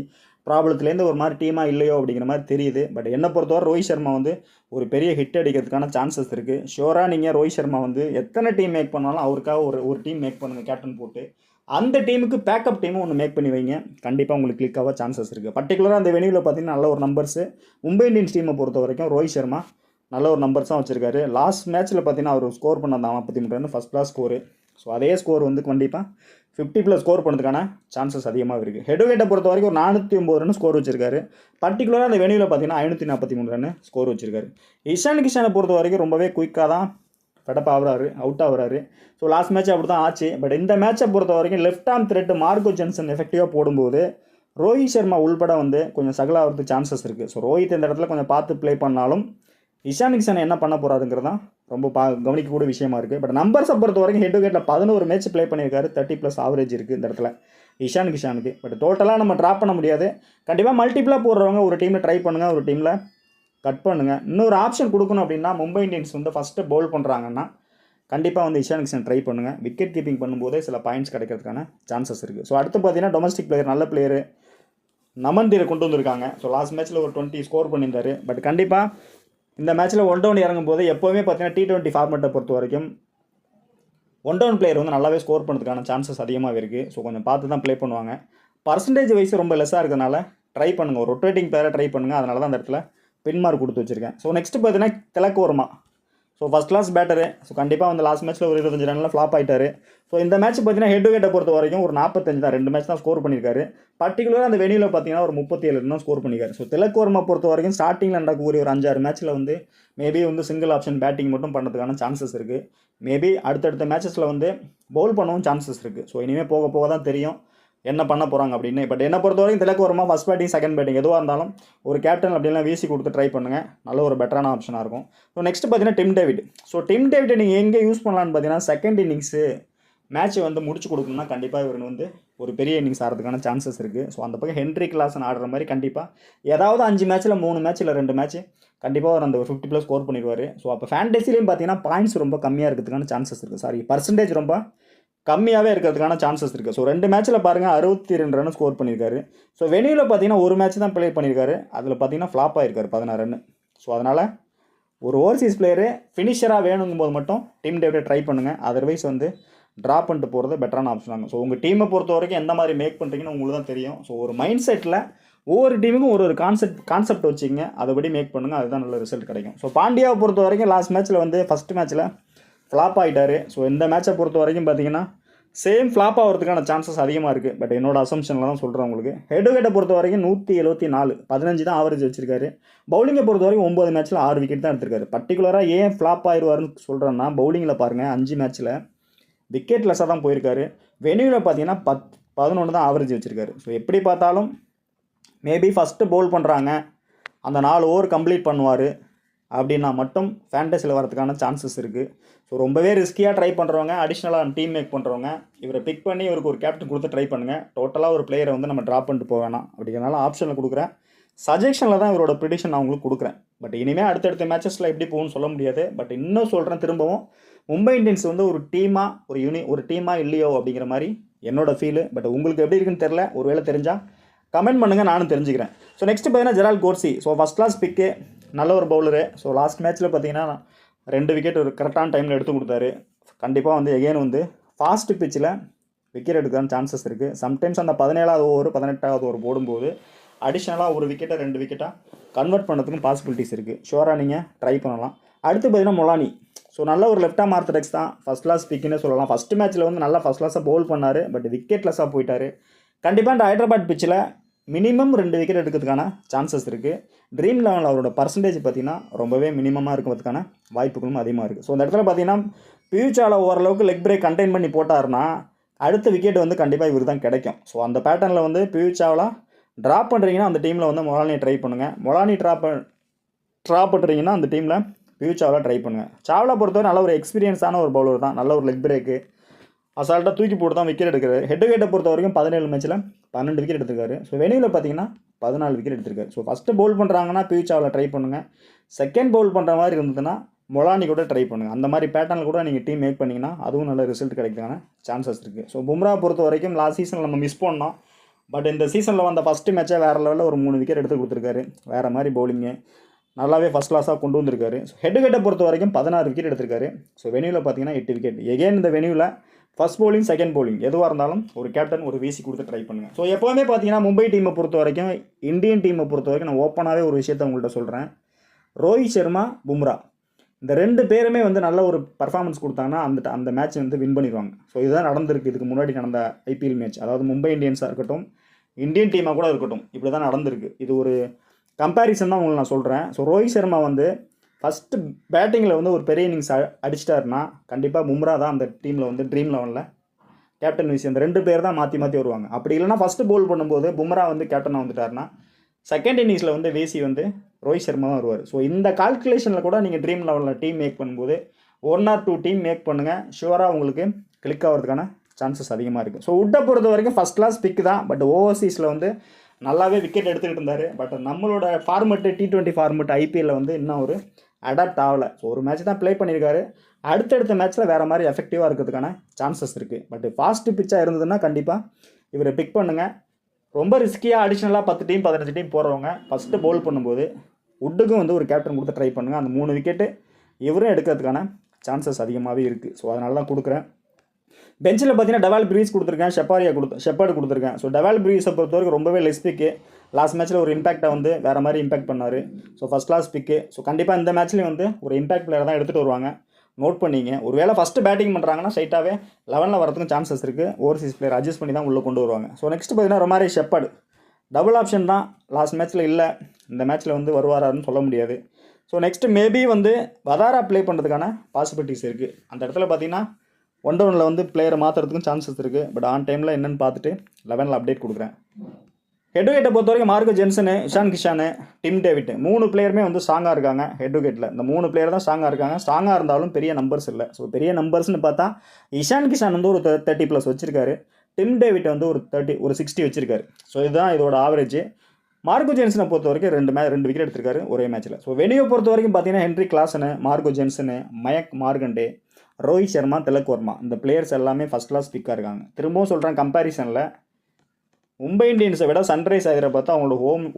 ப்ராப்ளத்துலேருந்து ஒரு மாதிரி டீமாக இல்லையோ அப்படிங்கிற மாதிரி தெரியுது. பட் என்னை பொறுத்தவரை ரோஹித் சர்மா வந்து ஒரு பெரிய ஹிட் அடிக்கிறதுக்கான சான்சஸ் இருக்குது. ஷோராக நீங்கள் ரோஹித் சர்மா வந்து எத்தனை டீம் மேக் பண்ணாலும் அவருக்காக ஒரு டீம் மேக் பண்ணுங்கள் கேப்டன் போட்டு. அந்த டீமுக்கு பேக்கப் டீமும் ஒன்று மேக் பண்ணி வைங்க, கண்டிப்பாக உங்களுக்கு கிளிக் ஆக சான்சஸ் இருக்குது. பர்டிகுலராக அந்த வெனியூவில் பார்த்தீங்கன்னா நல்ல ஒரு நம்பர்ஸு. மும்பை இந்தியன்ஸ் டீமை பொறுத்த வரைக்கும் ரோஹித் சர்மா நல்ல ஒரு நம்பர்ஸ் தான் வச்சிருக்காரு. லாஸ்ட் மேட்ச்சில் பார்த்தீங்கன்னா அவர் ஸ்கோர் பண்ண அந்த 43 run first class score. So அதே ஸ்கோர் வந்து கண்டிப்பாக 50+ ஸ்கோர் பண்ணுறதுக்கான சான்சஸ் அதிகமாக இருக்குது. ஹெட்விகேட்டை பொறுத்த வரைக்கும் ஒரு 409 ரன் ஸ்கோர் வச்சிருக்காரு. பர்டிகுலராக அந்த வெனியூவில் பார்த்தீங்கன்னா 543 ரன் ஸ்கோர் வச்சிருக்காரு. இஷான் கிஷனை பொறுத்த வரைக்கும் ரொம்பவே குயிக்காக தான் ஃபெடப் ஆகுறாரு, அவுட் ஆகுறாரு. ஸோ லாஸ்ட் மேட்ச் அப்படி தான் ஆச்சு. பட் இந்த மேட்சை பொறுத்த வரைக்கும் left arm threat Marco Jansen எஃபெக்டிவாக போடும்போது ரோஹித் சர்மா உள்பட வந்து கொஞ்சம் சகலாகிறதுக்கு சான்சஸ் இருக்குது. ஸோ ரோஹித் இந்த இடத்துல கொஞ்சம் பார்த்து ப்ளே பண்ணாலும் இஷான் கிஷன் என்ன பண்ண போகிறாருங்கிறது தான் ரொம்ப கவனிக்கக்கூடிய விஷயமா இருக்குது. பட் நம்பர்ஸை பொறுத்த வரைக்கும் ஹெட்விகேட்டில் 11 மேட்ச் ப்ளே பண்ணியிருக்காரு, 30+ ஆவரேஜ் இருக்குது இந்த இடத்துல இஷான் கிஷானுக்கு. பட் டோட்டலாக நம்ம ட்ராப் பண்ண முடியாது. கண்டிப்பாக மல்டிப்ளாக போடுறவங்க ஒரு டீமில் ட்ரை பண்ணுங்கள், ஒரு டீமில் கட் பண்ணுங்கள். இன்னொரு ஆப்ஷன் கொடுக்கணும் அப்படின்னா மும்பை இந்தியன்ஸ் வந்து ஃபஸ்ட்டு பவுல் பண்ணுறாங்கன்னா கண்டிப்பாக வந்து இஷான் கிஷன் ட்ரை பண்ணுங்கள். விக்கெட் கீப்பிங் பண்ணும்போதே சில பாயிண்ட்ஸ் கிடைக்கிறதுக்கான சான்சஸ் இருக்குது. ஸோ அடுத்து பார்த்தீங்கன்னா டொமஸ்டிக் பிளேயர் நல்ல பிளேயரு நமன்தீரை கொண்டு வந்திருக்காங்க. ஸோ லாஸ்ட் மேட்ச்சில் ஒரு 20 ஸ்கோர் பண்ணியிருந்தார். பட் கண்டிப்பாக இந்த மேட்ச்சில் ஒன் டவுன் இறங்கும் போது எப்போவுமே பார்த்தீங்கன்னா T20 ஃபார்மெட்டை பொறுத்த வரைக்கும் ஒன் டவுன் பிளேயர் வந்து நல்லாவே ஸ்கோர் பண்ணுறதுக்கான சான்சஸ் அதிகமாக இருக்குது. ஸோ கொஞ்சம் பார்த்து தான் ப்ளே பண்ணுவாங்க. பர்சன்டேஜ் வைஸ் ரொம்ப லெஸ்ஸாக இருக்கிறதுனால ட்ரை பண்ணுங்கள், ஒரு ரொட்டேட்டிங் பிளேயரை ட்ரை பண்ணுங்கள். அதனால தான் அந்த இடத்துல பின் மார்க் கொடுத்து வச்சுருக்கேன். ஸோ நெக்ஸ்ட் பார்த்தீங்கன்னா Tilak Varma. So first class batter. So கண்டிப்பாக வந்து லாஸ்ட் மேட்ச்சில் ஒரு 25 ரனில் ஃப்ளாப் ஆகிட்டார். ஸோ இந்த மேட்ச் பார்த்தீங்கன்னா ஹெட்விகேட்டை பொறுத்த வரைக்கும் ஒரு 45 தான், 2 மேட்ச் தான் ஸ்கோர் பண்ணியிருக்காரு. பர்டிகுலராக அந்த வெனியூவில் பார்த்தீங்கன்னா ஒரு 37 ரன் ஸ்கோர் பண்ணியிருக்காரு. ஸோ திலக் வர்மா பொறுத்த வரைக்கும் ஸ்டார்டிங்கில் நடக்கக்கூடிய ஒரு 5-6 மேட்ச்சில் வந்து மேபி வந்து சிங்கிள் ஆப்ஷன் பேட்டிங் மட்டும் பண்ணுறதுக்கான சான்சஸ் இருக்குது. மேபி அடுத்தடுத்த மேட்சஸில் வந்து பவுல் பண்ணவும் சான்சஸ் இருக்குது. ஸோ இனிமேல் போக போக தான் தெரியும் என்ன பண்ண போகிறாங்க அப்படின்னு. பட் என்னை பொறுத்த வரைக்கும் Tilak Varma first batting second batting எதுவாக இருந்தாலும் ஒரு கேப்டன் அப்படின்லாம் வீசி கொடுத்து ட்ரை பண்ணுங்கள், நல்ல ஒரு பெட்டரான ஆப்ஷனாக இருக்கும். ஸோ நெக்ஸ்ட் பார்த்தீங்கன்னா டிம் டேவிட். ஸோ டிம் டேவிட்டை நீங்கள் எங்கே யூஸ் பண்ணலான்னு பார்த்தீங்கன்னா செகண்ட் இன்னிங்ஸு மேட்ச்சை வந்து முடிச்சு கொடுக்கணும்னா கண்டிப்பாக இவர் வந்து ஒரு பெரிய இன்னிங்ஸ் ஆகிறதுக்கான சான்சஸ் இருக்குது. ஸோ அந்த பக்கம் ஹென்ரி கிளாசன் ஆடுற மாதிரி கண்டிப்பாக ஏதாவது 5 மேட்ச்சில் 3 மேட்ச் இல்லை 2 மேட்ச் கண்டிப்பாக அவர் அந்த 50+ ஸ்கோர் பண்ணிடுவார். ஸோ அப்போ ஃபேண்டசிலையும் பார்த்தீங்கன்னா பாயிண்ட்ஸ் ரொம்ப கம்மியாக இருக்கிறதுக்கான சான்சஸ் இருக்குது, பர்சன்டேஜ் ரொம்ப கம்மியாகவே இருக்கிறதுக்கான சான்சஸ் இருக்குது. ஸோ 2 மேட்ச்சில் பாருங்கள் 62 ரன் ஸ்கோர் பண்ணியிருக்காரு. ஸோ வெனியூவில் பார்த்தீங்கன்னா ஒரு மேட்ச் தான் ப்ளே பண்ணியிருக்காரு, அதில் பார்த்தீங்கன்னா ஃப்ளாப் ஆகிருக்காரு 16 ரன். ஸோ அதனால் ஒரு ஓவர்சீஸ் பிளேயரு ஃபினிஷராக வேணுங்கும் போது மட்டும் டீம் டேவிட்டை ட்ரை பண்ணுங்கள். அதர்வைஸ் வந்து ட்ராப் பண்ணிட்டு போகிறது பெட்டரான ஆப்ஷன் ஆகும். ஸோ உங்கள் டீமை பொறுத்த வரைக்கும் எந்த மாதிரி மேக் பண்ணுறீங்கன்னு உங்களுக்கு தான் தெரியும். ஸோ ஒரு மைண்ட் செட்டில் ஒவ்வொரு டீமுக்கும் ஒரு கான்செப்ட் வச்சுங்க, அதுபடி மேக் பண்ணுங்கள், அதுதான் நல்ல ரிசல்ட் கிடைக்கும். ஸோ பாண்டியாவை பொறுத்த வரைக்கும் லாஸ்ட் மேட்ச்சில் வந்து ஃபஸ்ட் மேட்ச்சில் ஃப்ளாப் ஆகிட்டார். ஸோ இந்த மேட்சை பொறுத்த வரைக்கும் பார்த்தீங்கன்னா சேம் ஃப்ளாப் ஆகிறதுக்கான சான்சஸ் அதிகமாக இருக்குது. பட் என்னோட அசம்ஷனில் தான் சொல்கிறேன் உங்களுக்கு. ஹெட்விகேட்டை பொறுத்த வரைக்கும் 174, 15 தான் ஆவரேஜ் வச்சிருக்காரு. பவுலிங்கை பொறுத்த வரைக்கும் 9 மேட்ச்சில் 6 விக்கெட் தான் எடுத்திருக்காரு. பர்டிகுலராக ஏன் ஃப்ளாப் ஆயிடுவார்னு சொல்கிறேன்னா பவுலிங்கில் பாருங்கள் 5 மேட்ச்சில் விக்கெட் லெஸ்ஸாக தான் போயிருக்காரு. வெனியூவில் பார்த்தீங்கன்னா 11 தான் ஆவரேஜ் வச்சுருக்காரு. ஸோ எப்படி பார்த்தாலும் மேபி ஃபஸ்ட்டு பவுல் பண்ணுறாங்க, அந்த 4 ஓவர் கம்ப்ளீட் பண்ணுவார் அப்படின்னா மட்டும் ஃபேண்டஸியில் வரதுக்கான சான்சஸ் இருக்குது. ஸோ ரொம்பவே ரிஸ்கியாக ட்ரை பண்ணுறவங்க, அடிஷ்னலாக டீம் மேக் பண்ணுறவங்க இவரை பிக் பண்ணி இவருக்கு ஒரு கேப்டன் கொடுத்து ட்ரை பண்ணுங்கள். டோட்டலாக ஒரு பிளேயரை வந்து நம்ம ட்ராப் பண்ணிட்டு போக வேணாம். அப்படிங்கிறனால ஆப்ஷனில் கொடுக்குறேன், சஜஷனில் தான் இவரோட ப்ரிடிக்ஷன் நான் உங்களுக்கு கொடுக்குறேன். பட் இனிமேல் அடுத்தடுத்த மேட்சஸில் எப்படி போகும்னு சொல்ல முடியாது. பட் இன்னும் சொல்கிறேன் திரும்பவும், மும்பை இந்தியன்ஸ் வந்து ஒரு டீமாக ஒரு டீமாக இல்லையோ அப்படிங்கிற மாதிரி என்னோடய ஃபீலு. பட் உங்களுக்கு எப்படி இருக்குன்னு தெரில, ஒருவேளை தெரிஞ்சால் கமெண்ட் பண்ணுங்கள், நானும் தெரிஞ்சுக்கிறேன். ஸோ நெக்ஸ்ட் பார்த்தீங்கன்னா Gerald கோர்சி. So first class pick, நல்ல ஒரு பவுலரு. ஸோ லாஸ்ட் மேட்ச்சில் பார்த்தீங்கன்னா 2 விக்கெட் ஒரு கரெக்டான டைமில் எடுத்து கொடுத்தாரு. கண்டிப்பாக வந்து எகெயின் வந்து ஃபாஸ்ட் பிச்சில் விக்கெட் எடுக்கிறதுக்கு சான்சஸ் இருக்குது. சம்டைம்ஸ் அந்த 17வது ஓவர் 18வது ஓவர் போடும்போது அடிஷ்னலாக ஒரு விக்கெட்டை 2 விக்கெட்டாக கன்வெர்ட் பண்ணுறதுக்கும் பாசிபிலிட்டிஸ் இருக்குது. ஷுவராக நீங்கள் ட்ரை பண்ணலாம். அடுத்து பார்த்தீங்கன்னா மொலானி. ஸோ நல்ல ஒரு லெஃப்ட் ஆர்ம் ஆர்த்தடாக்ஸ் தான், ஃபஸ்ட் கிளாஸ் பிக்குன்னு சொல்லலாம். ஃபஸ்ட்டு மேட்ச்சில் வந்து நல்லா ஃபஸ்ட் கிளாஸாக பவுல் பண்ணார், பட் விக்கெட்லெஸ்ஸாக போயிட்டார். கண்டிப்பாக இந்த ஹைதராபாத் பிச்சில் மினிமம் 2 விக்கெட் எடுக்கிறதுக்கான சான்சஸ் இருக்குது. ட்ரீம் லெவலில் அவரோட பர்சன்டேஜ் பார்த்திங்கன்னா ரொம்பவே மினிமமாக இருக்கிறதுக்கான வாய்ப்புகளும் அதிகமாக இருக்குது. ஸோ இந்த இடத்துல பார்த்தீங்கன்னா பியூஷ் சாவ்லா ஓரளவுக்கு லெக் பிரேக் கண்டெயின் பண்ணி போட்டார்னா அடுத்த விக்கெட் வந்து கண்டிப்பாக இவர் தான் கிடைக்கும். ஸோ அந்த பேட்டர்னில் வந்து பியூஷ் சாவ்லா ட்ராப் பண்ணுறீங்கன்னா அந்த டீமில் வந்து மொலானியை ட்ரை பண்ணுங்கள். மொலானி ட்ராப் பண்ணுறீங்கன்னா அந்த டீமில் பியூஷ் சாவ்லா ட்ரை பண்ணுங்கள். சாவ்லா பொறுத்தவரை நல்ல ஒரு எக்ஸ்பீரியன்ஸான ஒரு பவுலர் தான், நல்ல ஒரு லெக் பிரேக்கு, அசால்ட்டாக தூக்கி போட்டு தான் விக்கெட் எடுக்கிறாரு. ஹெட் விக்கெட்டை பொறுத்த வரைக்கும் 17 மேட்ச்சில் 12 விக்கெட் எடுத்திருக்காரு. ஸோ வெனியூவில் பார்த்தீங்கன்னா 14 விக்கெட் எடுத்திருக்காரு. ஸோ ஃபஸ்ட்டு பவுல் பண்ணுறாங்கன்னா பியூஷ் சாவ்லா ட்ரை பண்ணுங்கள். செகண்ட் பவுல் பண்ணுற மாதிரி இருந்ததுன்னா மொலானி கூட ட்ரை பண்ணுங்கள். அந்த மாதிரி பேட்டர்னில் கூட நீங்கள் டீம் மேக் பண்ணிங்கன்னா அதுவும் நல்ல ரிசல்ட் கிடைக்கிறதுக்கான சான்சஸ் இருக்குது. ஸோ பும்ரா பொறுத்த வரைக்கும் லாஸ்ட் சீசனில் நம்ம மிஸ் பண்ணோம், பட் இந்த சீசனில் வந்த ஃபஸ்ட்டு மேட்சை வேறு லெவலில் ஒரு 3 விக்கெட் எடுத்து கொடுத்துருக்காரு. வேறு மாதிரி பவுலிங்கு நல்லாவே ஃபஸ்ட் கிளாஸாக கொண்டு வந்திருக்காரு. ஸோ ஹெட் விக்கெட்டை பொறுத்த வரைக்கும் 16 விக்கெட் எடுத்திருக்காரு. ஸோ வெனியூவில் பார்த்தீங்கன்னா 8 விக்கெட். எகெயின் இந்த வெனியூவில் ஃபஸ்ட் பவுலிங் செகண்ட் பவுலிங் எதுவாக இருந்தாலும் ஒரு கேப்டன் ஒரு வீசி கொடுத்து ட்ரை பண்ணுங்கள். ஸோ எப்போவுமே பார்த்தீங்கன்னா மும்பை டீமை பொறுத்த வரைக்கும், இந்தியன் டீமை பொறுத்த வரைக்கும் நான் ஓப்பனாகவே ஒரு விஷயத்தை உங்கள்கிட்ட சொல்கிறேன். ரோஹித் சர்மா, பும்ரா இந்த 2 பேருமே வந்து நல்ல ஒரு பர்ஃபார்மன்ஸ் கொடுத்தாங்கன்னா அந்த மேட்ச் வந்து வின் பண்ணிடுவாங்க. ஸோ இதுதான் நடந்திருக்கு இதுக்கு முன்னாடி நடந்த ஐபிஎல் மேட்ச். அதாவது மும்பை இந்தியன்ஸாக இருக்கட்டும், இந்தியன் டீமாக கூட இருக்கட்டும், இப்படி தான் நடந்திருக்கு. இது ஒரு கம்பேரிசன் தான் உங்களுக்கு நான் சொல்கிறேன். ஸோ ரோஹித் சர்மா வந்து ஃபஸ்ட்டு பேட்டிங்கில் வந்து ஒரு பெரிய இன்னிங்ஸ் அடிச்சிட்டாருன்னா கண்டிப்பாக பும்ரா தான் அந்த டீமில் வந்து ட்ரீம் லெவலில் கேப்டன் விசி அந்த 2 பேர் தான் மாற்றி மாற்றி வருவாங்க. அப்படி இல்லைனா ஃபஸ்ட்டு பவுல் பண்ணும்போது பும்ரா வந்து கேப்டனாக வந்துட்டாருன்னா செகண்ட் இன்னிங்ஸில் வந்து வேசி வந்து ரோஹித் சர்மா தான் வருவார். ஸோ இந்த கால்குலேஷனில் கூட நீங்கள் ட்ரீம் லெவலில் டீம் மேக் பண்ணும்போது 1 or 2 டீம் மேக் பண்ணுங்கள், ஷுவராக உங்களுக்கு கிளிக் ஆகிறதுக்கான சான்சஸ் அதிகமாக இருக்குது. ஸோ உட்டை பொறுத்த வரைக்கும் ஃபஸ்ட் கிளாஸ் பிக் தான், பட் ஓவர்சீஸில் வந்து நல்லாவே விக்கெட் எடுத்துக்கிட்டு இருந்தார். பட் நம்மளோட ஃபார்மெட்டு T20 ஃபார்மெட் ஐபிஎல்லில் வந்து இன்னும் ஒரு அடாப்ட் ஆகலை. ஸோ ஒரு மேட்ச் தான் ப்ளே பண்ணியிருக்காரு. அடுத்தடுத்த மேட்ச்சில் வேறு மாதிரி எஃபெக்டிவாக இருக்கிறதுக்கான சான்சஸ் இருக்குது. பட் ஃபாஸ்ட்டு பிச்சாக இருந்ததுன்னா கண்டிப்பாக இவரை பிக் பண்ணுங்கள். ரொம்ப ரிஸ்கியாக அடிஷ்னலாக 10 டீம் 15 டீம் போகிறவங்க ஃபஸ்ட்டு பவுல் பண்ணும்போது உட்டுக்கும் வந்து ஒரு கேப்டன் கொடுத்து ட்ரை பண்ணுங்கள். அந்த 3 விக்கெட்டு இவரும் எடுக்கிறதுக்கான சான்சஸ் அதிகமாகவே இருக்குது. ஸோ அதனால தான் கொடுக்குறேன். பெஞ்சில் பார்த்தீங்கன்னா டெவால் பிரீஸ் கொடுத்துருக்கேன், ஷெப்பர்டு கொடுத்துருக்கேன். ஸோ டெவால் பிரீஸை பொறுத்தவரைக்கும் ரொம்பவே லெஸ் பிக்கு. லாஸ்ட் மேட்ச்சில் ஒரு இம்பாக்டை வந்து வேறு மாதிரி இம்பாக்ட் பண்ணார். ஸோ ஃபஸ்ட் கிளாஸ் பிக்கு. ஸோ கண்டிப்பாக இந்த மேட்ச்லேயும் வந்து ஒரு இம்பாக்ட் பிளேயர் தான் எடுத்துகிட்டு வருவாங்க. நோட் பண்ணிங்க. ஒரு வேளை ஃபஸ்ட்டு பேட்டிங் பண்ணுறாங்கன்னா ஸ்ட்ரைட்டாகவே 11ல் வரதுக்கும் சான்சஸ் இருக்குது. ஓவர்சீஸ் பிளேயர் அட்ஜஸ்ட் பண்ணி தான் உள்ளே கொண்டு வருவாங்க. ஸோ நெக்ஸ்ட் பார்த்தீங்கன்னா ரொமாரி ஷெப்பர்டு டபுள் ஆப்ஷன் தான். லாஸ்ட் மேட்ச்சில் இல்லை, இந்த மேட்ச்சில் வந்து வருவாரான்னு சொல்ல முடியாது. ஸோ நெக்ஸ்ட்டு மேபி வந்து வதாரா ப்ளே பண்ணுறதுக்கான பாசிபிலிட்டிஸ் இருக்குது. அந்த இடத்துல பார்த்தீங்கன்னா 1-1 வந்து பிளேயரை மாற்றுறதுக்கும் சான்சஸ் இருக்குது. பட் ஆன் டைமில் என்னென்னு பார்த்துட்டு 11ல் அப்டேட் கொடுக்குறேன். ஹெட் விக்கெட்டை பொறுத்த வரைக்கும் மார்க்கோ ஜென்சனு, இஷான் கிஷானு, டிம் டேவிட் 3 பிளேயருமே வந்து ஸ்ட்ராங்காக இருக்காங்க. ஹெட் விக்கெட்டில் இந்த 3 பிளேயர் தான் ஸ்ட்ராங்காக இருக்காங்க. ஸ்ட்ராங்காக இருந்தாலும் பெரிய நம்பர்ஸ் இல்லை. ஸோ பெரிய நம்பர்ஸ்னு பார்த்தா இஷான் கிஷான் வந்து ஒரு 30+ வச்சிருக்காரு. டிம் டேவிட் வந்து ஒரு 60 வச்சிருக்காரு. ஸோ இதுதான் இதோட ஆவரேஜ். மார்க்கோ ஜென்சனை பொறுத்த வரைக்கும் 2 விக்கெட் எடுத்திருக்காரு ஒரே மேட்ச்சில். ஸோ வெனியூவை பொறுத்த வரைக்கும் பார்த்தீங்கன்னா ஹென்ரி கிளாசனு, மார்க்கோ ஜென்சனு, மயக் மார்கண்டே, ரோஹித் சர்மா, திலக் வர்மா இந்த பிளேயர்ஸ் எல்லாமே ஃபஸ்ட் கிளாஸ் பிக்காக இருக்காங்க. திரும்பவும் சொல்கிறேன், கம்பேரிசனில் மும்பை இந்தியன்ஸை விட சன்ரைஸ் ஹைதராபாத் அவங்களோட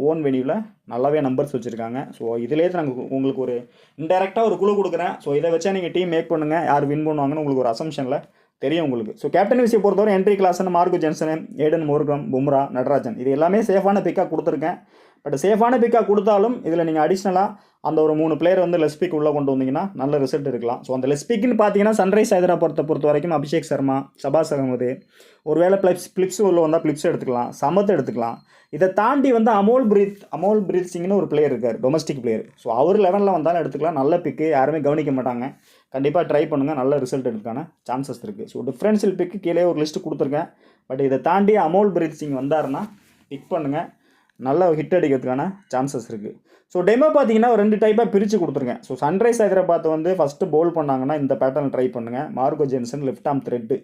ஓன் வெனியூவில் நல்லாவே நம்பர்ஸ் வச்சுருக்காங்க. ஸோ இதிலே நாங்கள் உங்களுக்கு ஒரு இன்டெரக்டாக ஒரு குழு கொடுக்குறேன். ஸோ இதை வச்சா நீங்கள் டீம் மேக் பண்ணுங்கள், யார் வின் பண்ணுவாங்கன்னு உங்களுக்கு ஒரு அசம்ஷனில் தெரியும் உங்களுக்கு. ஸோ கேப்டன் விசியை பொறுத்தவரை Heinrich Klaasen, Marco Jansen, Aiden Markram, Bumrah, Natarajan இது எல்லாமே சேஃபான பிக்காக கொடுத்துருக்கேன். பட் சேஃபான பிக்காக கொடுத்தாலும் இதில் நீங்கள் அடிஷ்னலாக அந்த ஒரு 3 பிளேயர் வந்து லெஸ் பிக் உள்ளே கொண்டு வந்தீங்கன்னா நல்ல ரிசல்ட் இருக்கலாம். ஸோ அந்த லெஸ் பிக்னு பார்த்தீங்கன்னா சன்ரைஸ் ஹைதராபாத்தை பொறுத்த வரைக்கும் அபிஷேக் சர்மா, ஷபாஸ் அகமது, ஒருவேளை பிளிப்ஸ் உள்ள வந்தால் பிளிப்ஸ் எடுத்துக்கலாம், சமத் எடுத்துக்கலாம். இதை தாண்டி வந்து அமோல் பிரீத் சிங்னு ஒரு பிளேயர் இருக்கார், டொமஸ்டிக் பிளேயர். ஸோ அவர் 11ல் வந்தாலும் எடுத்துக்கலாம். நல்ல பிக்கு, யாருமே கவனிக்க மாட்டாங்க. கண்டிப்பாக ட்ரை பண்ணுங்கள், நல்ல ரிசல்ட் எடுத்துக்கான சான்சஸ் இருக்குது. ஸோ டிஃப்ரென்ஷியல் பிக்கு கீழே ஒரு லிஸ்ட்டு கொடுத்துருக்கேன். பட் இதை தாண்டி அமோல் பிரீத் சிங் வந்தாருன்னா பிக் பண்ணுங்கள், நல்ல ஹிட் அடிக்கிறதுக்கான சான்சஸ் இருக்குது. ஸோ டெமோ பார்த்தீங்கன்னா 2 டைப்பாக பிரித்து கொடுத்துருக்கேன். ஸோ சன்ரைஸ் ஹைதராபாத் வந்து ஃபஸ்ட்டு பவுல் பண்ணாங்கன்னா இந்த பேட்டர்ன் ட்ரை பண்ணுங்கள். Marco Jansen left arm thread,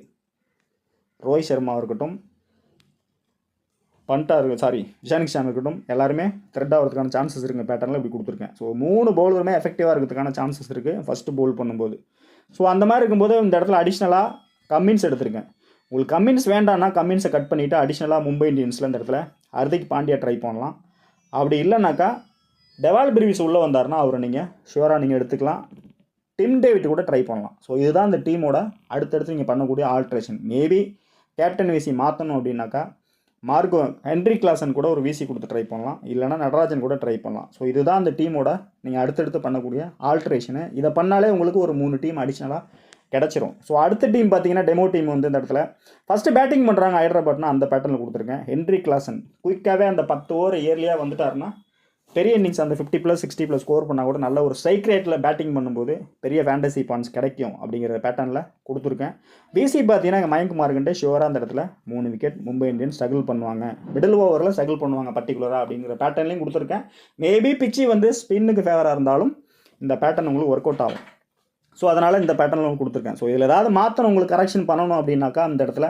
Rohit Sharma இருக்கட்டும், இஷான் கிஷான் இருக்கட்டும், எல்லாருமே த்ரெட் ஆகிறதுக்கான சான்சஸ் இருக்குது. பேட்டர்னில் இப்படி கொடுத்துருக்கேன். ஸோ 3 பவுலருமே எஃபெக்டிவாக இருக்கிறதுக்கான சான்சஸ் இருக்குது ஃபஸ்ட்டு பவுல் பண்ணும்போது. ஸோ அந்த மாதிரி இருக்கும்போது இந்த இடத்துல அடிஷ்னலாக கம்மின்ஸ் எடுத்திருக்கேன். உங்களுக்கு கம்மின்ஸ் வேண்டாம்னா கம்மின்ஸை கட் பண்ணிவிட்டு அடிஷ்னலாக மும்பை இந்தியன்ஸில் இந்த இடத்துல ஹர்திக் பாண்டியா ட்ரை பண்ணலாம். அப்படி இல்லைனாக்கா டெவால் பிரிவிஸ் உள்ளே வந்தார்னா அவரை நீங்கள் ஷுவராக நீங்கள் எடுத்துக்கலாம். டிம் டேவிட் கூட ட்ரை பண்ணலாம். ஸோ இதுதான் இந்த டீமோட அடுத்தடுத்து நீங்கள் பண்ணக்கூடிய ஆல்ட்ரேஷன். மேபி கேப்டன் விசி மாற்றணும் அப்படின்னாக்கா ஹென்ரி கிளாசன் கூட ஒரு விசி கொடுத்து ட்ரை பண்ணலாம். இல்லைனா நடராஜன் கூட ட்ரை பண்ணலாம். ஸோ இதுதான் அந்த டீமோட நீங்கள் அடுத்தடுத்து பண்ணக்கூடிய ஆல்ட்ரேஷனு. இதை பண்ணாலே உங்களுக்கு ஒரு 3 டீம் அடிஷ்னலாக கிடச்சிரும். ஸோ அடுத்த டீம் பார்த்தீங்கன்னா டெமோ டீம் வந்து இந்த இடத்துல ஃபஸ்ட்டு பேட்டிங் பண்ணுறாங்க ஹைதராபாத்னா அந்த பேட்டர்னில் கொடுத்துருக்கேன். ஹென்ரி கிளாசன் குயிக்காகவே அந்த 10 ஓவர் இயர்லியாக வந்துட்டாருன்னா பெரிய இன்னிங்ஸ் அந்த 50+, 60+ ஸ்கோர் பண்ணால் கூட நல்ல ஒரு ஸ்ட்ரைக் ரேட்டில் பேட்டிங் பண்ணும்போது பெரிய ஃபேண்டசி பாயிண்ட்ஸ் கிடைக்கும் அப்படிங்கிற பேட்டர்னில் கொடுத்துருக்கேன். பிசி பார்த்தீங்கன்னா மயங்க் மார்க்கண்டே ஷுவராக அந்த இடத்துல 3 விக்கெட் மும்பை இந்தியன்ஸ் ஸ்ட்ரகிள் பண்ணுவாங்க, மிடில் ஓவரில் ஸ்ட்ரகிள் பண்ணுவாங்க பர்டிகுலராக அப்படிங்கிற பேட்டர்ன்லையும் கொடுத்துருக்கேன். மேபி பிச்சு வந்து ஸ்பின்னுக்கு ஃபேவராக இருந்தாலும் இந்த பேட்டர்ன் உங்களுக்கு ஒர்க் அவுட் ஆகும். ஸோ அதனால் இந்த பேட்டர்னில் கொடுத்துருக்கேன். ஸோ இதில் ஏதாவது மாற்றணும் உங்களுக்கு கரெக்ஷன் பண்ணணும் அப்படின்னாக்கா அந்த இடத்துல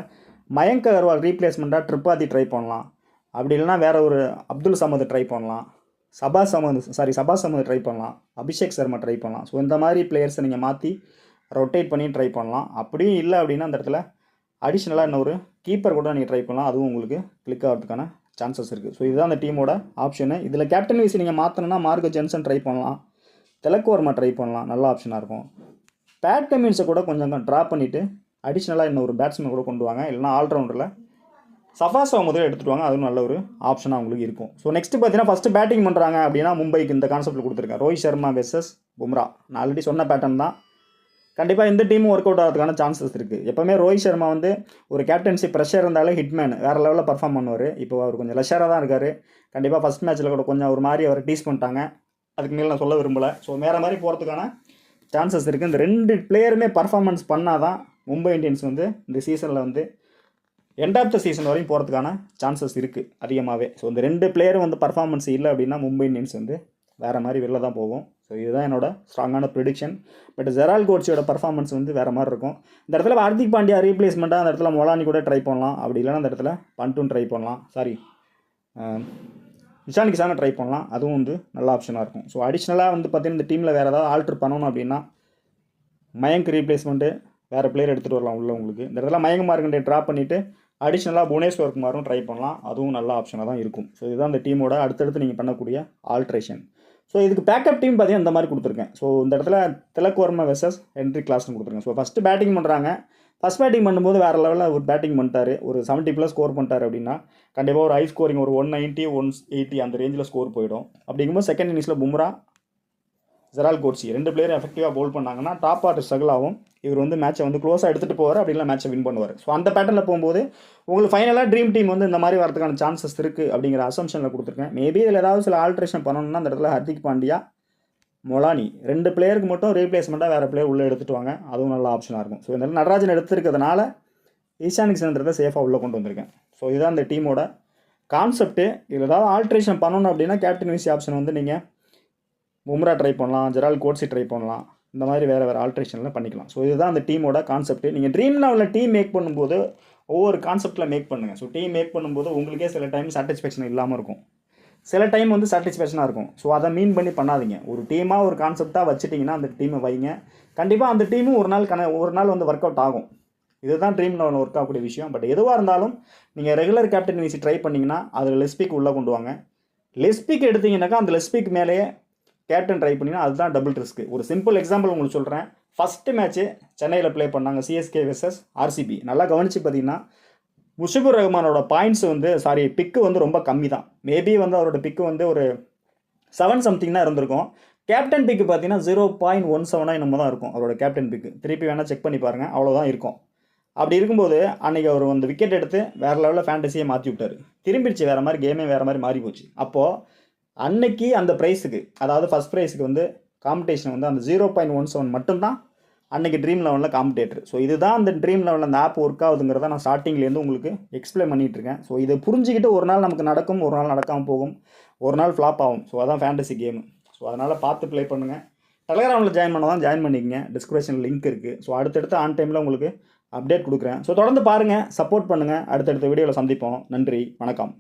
மயங்க் அகர்வால் ரீப்ளேஸ்மெண்ட்டாக ட்ரிப்பாதி ட்ரை பண்ணலாம். அப்படி இல்லைனா வேறு ஒரு அப்துல் சமது ட்ரை பண்ணலாம், சபாஸ் அமது ட்ரை பண்ணலாம், அபிஷேக் சர்மா ட்ரை பண்ணலாம். ஸோ இந்த மாதிரி பிளேயர்ஸை நீங்கள் மாற்றி ரொட்டேட் பண்ணி ட்ரை பண்ணலாம். அப்படியும் இல்லை அப்படின்னா அந்த இடத்துல அடிஷ்னலாக இன்னொரு கீப்பர் கூட நீங்கள் ட்ரை பண்ணலாம். அதுவும் உங்களுக்கு கிளிக் ஆகிறதுக்கான சான்சஸ் இருக்குது. ஸோ இதுதான் அந்த டீமோட ஆப்ஷனு. இதில் கேப்டன் விசி நீங்கள் மாற்றணுன்னா மார்கோ ஜென்சன் ட்ரை பண்ணலாம், திலக் வர்மா ட்ரை பண்ணலாம், நல்ல ஆப்ஷனாக இருக்கும். பேட் கமின்ஸை கூட கொஞ்சம் ட்ராப் பண்ணிவிட்டு அடிஷ்னலாக இன்னொரு பேட்ஸ்மேன் கூட கொண்டு வாங்க. இல்லைனா ஆல்ரவுண்டரில் சஃபாஸ் முதல்ல எடுத்துகிட்டு வாங்க. அதுவும் நல்ல ஒரு ஆப்ஷனாக உங்களுக்கு இருக்கும். ஸோ நெக்ஸ்ட்டு பார்த்தீங்கன்னா ஃபஸ்ட்டு பேட்டிங் பண்ணுறாங்க அப்படின்னா மும்பைக்கு இந்த கான்செப்ட்டில் கொடுத்துருக்கேன். ரோஹித் சர்மா வெர்சஸ் பும்ரா. நான் ஆல்ரெடி சொன்ன பேட்டர்ன் தான். கண்டிப்பாக இந்த டீமும் ஒர்க் அவுட் ஆகிறதுக்கான சான்சஸ் இருக்குது. எப்போவுமே ரோஹித் சர்மா வந்து ஒரு கேப்டன்சி ப்ரெஷர் இருந்தாலே ஹிட்மேன் வேறு லெவலில் பர்ஃபார்ம் பண்ணுவார். இப்போ அவர் கொஞ்சம் லெஷராக தான் இருக்கார். கண்டிப்பாக ஃபஸ்ட் மேட்ச்சில் கூட கொஞ்சம் ஒரு மாதிரி அவரை டீஸ் பண்ணிட்டாங்க. அதுக்கு மேலே நான் சொல்ல விரும்பலை. ஸோ வேறு மாதிரி போகிறதுக்கான சான்சஸ் இருக்குது. இந்த 2 பிளேயருமே பர்ஃபார்மன்ஸ் பண்ணால் தான் மும்பை இந்தியன்ஸ் வந்து இந்த சீசனில் வந்து எண்ட் ஆஃப் த சீசன் வரையும் போகிறதுக்கான சான்சஸ் இருக்குது அதிகமாகவே. ஸோ இந்த 2 பிளேயரும் வந்து பர்ஃபார்மன்ஸ் இல்லை அப்படின்னா மும்பை இந்தியன்ஸ் வந்து வேறு மாதிரி வெளில தான் போகும். ஸோ இதுதான் என்னோட ஸ்ட்ராங்கான ப்ரிடிக்ஷன். பட் ஜெரால் கோட்ஸியோட பர்ஃபார்மன்ஸ் வந்து வேறு மாதிரி இருக்கும். இந்த இடத்துல ஹர்திக் பாண்டியா ரீப்ளேஸ்மெண்ட்டாக அந்த இடத்துல மொலானி கூட ட்ரை பண்ணலாம். அப்படி இல்லைனா அந்த இடத்துல பண்டூன் ட்ரை பண்ணலாம். இஷான் கிஷானை ட்ரை பண்ணலாம். அதுவும் வந்து நல்ல ஆப்ஷனாக இருக்கும். ஸோ அடிஷ்னலாக வந்து பார்த்தீங்கன்னா இந்த டீமில் வேறு ஏதாவது ஆல்ட்ரு பண்ணணும் அப்படின்னா மயங்க் ரீப்ளேஸ்மெண்ட்டு வேறு பிளேயர் எடுத்துகிட்டு வரலாம் உள்ள உங்களுக்கு. இந்த இடத்துல மயங்க் மார்க்கண்டே ட்ராப் பண்ணிவிட்டு அடிஷ்னலாக புவனேஸ்வர் குமாரும் ட்ரை பண்ணலாம். அதுவும் நல்ல ஆப்ஷனாக தான் இருக்கும். ஸோ இதுதான் இந்த டீமோட அடுத்தடுத்து நீங்கள் பண்ணக்கூடிய ஆல்ட்ரேஷன். ஸோ இதுக்கு பேக்கப் டீம் பார்த்தீங்கன்னா இந்த மாதிரி கொடுத்துருக்கேன். ஸோ இந்த இடத்துல Tilak Varma versus Henry Klaasen கொடுத்துருக்கேன். ஸோ ஃபஸ்ட்டு பேட்டிங் பண்ணுறாங்க. ஃபஸ்ட் பேட்டிங் பண்ணும்போது வேறு லெவலில் ஒரு பேட்டிங் பண்ணிட்டார், ஒரு 70+ ஸ்கோர் பண்ணிட்டார் அப்படின்னா கண்டிப்பாக ஒரு ஹை ஸ்கோரிங் ஒரு 190, 180 அந்த ரேஞ்சில் ஸ்கோர் போயிடும். அப்படிங்கும்போது செகண்ட் இன்னிங்ஸில் பும்ரா, ஜெரால் கோட்ஸி 2 பிளேயர் எஃபெக்டிவாக போல் பண்ணாங்கன்னா டாப் ஆர்டர் ஸ்ட்ரகிள் ஆகும். இவர் வந்து மேட்சை வந்து க்ளோஸாக எடுத்துகிட்டு போவார், அப்படி இல்லை மேட்சை வின் பண்ணுவார். ஸோ அந்த பேட்டர்னில் போகும்போது உங்களுக்கு ஃபைனலாக ட்ரீம் டீம் வந்து இந்த மாதிரி வரதுக்கான சான்சஸ் இருக்குது அப்படிங்கிற அசம்ஷனில் கொடுத்துருக்கேன். மேபி இதில் ஏதாவது சில ஆல்ட்ரேஷன் பண்ணணும்னா அந்த இடத்துல ஹர்திக் பாண்டியா, மொலானி 2 பிளேயருக்கு மட்டும் ரீப்ளேஸ்மெண்ட்டாக வேறு பிளேயர் உள்ளே எடுத்துகிட்டு வாங்க. அதுவும் நல்ல ஆப்ஷனாக இருக்கும். ஸோ இந்த நடராஜன் எடுத்துருக்கிறதுனால ஈஷான் கிஷன்றதை சேஃபாக உள்ளே கொண்டு வந்திருக்கேன். ஸோ இதுதான் இந்த டீமோட கான்செப்ட்டு. இதில் ஏதாவது ஆல்ட்ரேஷன் பண்ணணும் அப்படின்னா கேப்டன் விசி ஆப்ஷன் வந்து நீங்கள் பும்ரா ட்ரை பண்ணலாம், ஜெரால் கோட்ஸி ட்ரை பண்ணலாம். இந்த மாதிரி வேறு ஆல்ட்ரேஷனில் பண்ணிக்கலாம். ஸோ இதுதான் அந்த டீமோட கான்செப்ட். நீங்கள் ட்ரீம் லெவலில் டீம் மேக் பண்ணும்போது ஒவ்வொரு கான்செப்ட்டில் மேக் பண்ணுங்கள். ஸோ டீம் மேக் பண்ணும்போது உங்களுக்கே சில டைம் சாட்டிஸ்ஃபேக்ஷன் இல்லாமல் இருக்கும், சில டைம் வந்து சாட்டிஸ்ஃபேக்ஷனாக இருக்கும். ஸோ அதை மீன் பண்ணி பண்ணாதீங்க. ஒரு டீமாக ஒரு கான்செப்டாக வச்சுட்டிங்கன்னா அந்த டீமை வைங்க. கண்டிப்பாக அந்த டீமும் ஒரு நாள் வந்து ஒர்க் அவுட் ஆகும். இதுதான் ட்ரீம் லெவலில் ஒர்க் ஆகக்கூடிய விஷயம். பட் எதுவாக இருந்தாலும் நீங்கள் ரெகுலர் கேப்டன் விசி ட்ரை பண்ணிங்கன்னா அதில் லெஸ்பிக் உள்ளே கொண்டு வாங்க. லெஸ்பிக் எடுத்திங்கனாக்கா அந்த லெஸ்பிக் மேலேயே கேப்டன் ட்ரை பண்ணிங்கன்னா அதுதான் டபுள் ரிஸ்க்கு. ஒரு சிம்பிள் எக்ஸாம்பிள் உங்களுக்கு சொல்கிறேன். ஃபஸ்ட்டு மேட்ச்சு சென்னையில் ப்ளே பண்ணாங்க சிஎஸ்கே வெர்சஸ் ஆர்சிபி. நல்லா கவனித்து பார்த்தீங்கன்னா முஷிபுர் ரஹ்மானோட பாயிண்ட்ஸ் வந்து பிக்கு வந்து ரொம்ப கம்மி தான். மேபி வந்து அவரோட பிக்கு வந்து ஒரு 7 சம்திங் தான் இருந்திருக்கும். கேப்டன் பிக்கு பார்த்தீங்கன்னா 0.17 என்னமோ தான் இருக்கும் அவரோட கேப்டன் பிக்கு. திருப்பி வேணால் செக் பண்ணி பாருங்கள், அவ்வளோதான் இருக்கும். அப்படி இருக்கும்போது அன்றைக்கி அவர் வந்து விக்கெட் எடுத்து வேறு லெவலில் ஃபேண்டசியை மாற்றி விட்டார். திரும்பிடுச்சு, வேறு மாதிரி கேமே வேறு மாதிரி மாறி போச்சு. அப்போது அன்னைக்கு அந்த ப்ரைஸுக்கு, அதாவது ஃபஸ்ட் ப்ரைஸுக்கு வந்து காம்படிஷன் வந்து அந்த 0.17 மட்டும்தான் அன்றைக்கி ட்ரீம் லெவலில் காம்படேட்டர். ஸோ இதுதான் அந்த ட்ரீம் லெவலில் அந்த ஆப் ஒர்க் ஆகுதுங்கிறத நான் ஸ்டார்டிங்லேருந்து உங்களுக்கு எக்ஸ்பிளைன் பண்ணிகிட்ருக்கேன். ஸோ இதை புரிஞ்சுக்கிட்டு ஒரு நாள் நமக்கு நடக்கும், ஒரு நாள் நடக்காமல் போகும், ஒரு நாள் ஃப்ளாப் ஆகும். ஸோ அதான் ஃபேண்டசி கேமு. ஸோ அதனால் பார்த்து ப்ளே பண்ணுங்கள். டெலகிராமில் ஜாயின் பண்ணால் ஜாயின் பண்ணிக்கங்க, டிஸ்கிரிப்ஷனில் லிங்க் இருக்குது. ஸோ அடுத்தடுத்து ஆன் டைமில் உங்களுக்கு அப்டேட் கொடுக்குறேன். ஸோ தொடர்ந்து பாருங்கள், சப்போர்ட் பண்ணுங்கள். அடுத்தடுத்த வீடியோவில் சந்திப்போம். நன்றி, வணக்கம்.